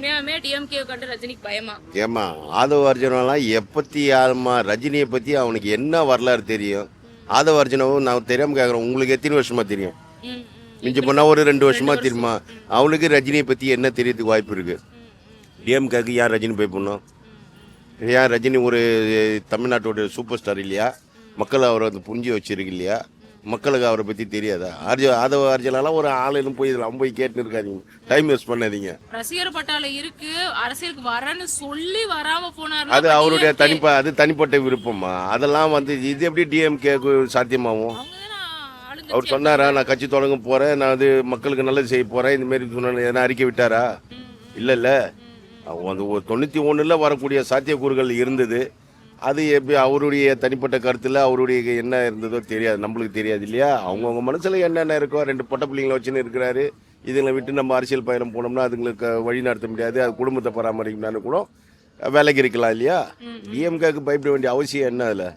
உண்மையாலுமே டிஎம்கே கண்டு ரஜினிக்கு பயமா? ஏம்மா ஆதவ அர்ஜுனெல்லாம் எப்பத்தி ஆமா ரஜினியை பற்றி அவனுக்கு என்ன வரலாறு தெரியும்? ஆதவ அர்ஜுனவும் நான் தெரியாமல் கேட்குறேன், உங்களுக்கு எத்தனை வருஷமா தெரியும்? ம், ம். மிஞ்சி போனால் ஒரு 2 வருஷமா 2 தெரியுமா? வருஷம். அவனுக்கு ரஜினியை பற்றி என்ன தெரியறதுக்கு வாய்ப்பு இருக்குது? டிஎம்கேக்கு ஏன் ரஜினி போய் பண்ணோம்? ஏன் ரஜினி ஒரு தமிழ்நாட்டோட சூப்பர் ஸ்டார் இல்லையா? மக்கள் அவரை வந்து புரிஞ்சு வச்சிருக்கு இல்லையா? மக்களுக்கு அவரை பற்றி தெரியாதா? ஆதவ அர்ஜுனெல்லாம் ஒரு ஆளுன்னு போய் இதெல்லாம் போய் கேட்டுன்னு இருக்காதீங்க, டைம் வேஸ்ட் பண்ணாதீங்க. ரசிகர் பட்டாளம் இருக்கு, அரசியலுக்கு வரேன்னு சொல்லி வராம போனாரு. அது அவருடைய தனிப்பட்ட விருப்பமா? அதெல்லாம் வந்து இது எப்படி டிஎம்கேக்கு சாத்தியமாகும்? அவர் சொன்னாரா நான் கட்சி தொடங்க போகிறேன், நான் அது மக்களுக்கு நல்லது செய்ய போகிறேன், இந்தமாரி சொன்ன எதனா அறிக்கை விட்டாரா? இல்லை. அந்த ஒரு 91 வரக்கூடிய சாத்தியக்கூறுகள் இருந்தது. அது எப்படி அவருடைய தனிப்பட்ட கருத்தில் அவருடைய என்ன இருந்ததோ தெரியாது, நம்மளுக்கு தெரியாது இல்லையா? அவங்கவுங்க மனசில் என்னென்ன இருக்கோ. 2 பொட்ட பிள்ளைங்களை வச்சுன்னு இருக்கிறாரு. இதுங்களை விட்டு நம்ம அரசியல் பயணம் போனோம்னா அதுங்களுக்கு வழி நடத்த முடியாது, அது குடும்பத்தை பராமரிக்கணும்னு கூட வேலைக்கு இருக்கலாம் இல்லையா? டிஎம்கேக்கு பயப்பட வேண்டிய அவசியம் என்ன அதில்?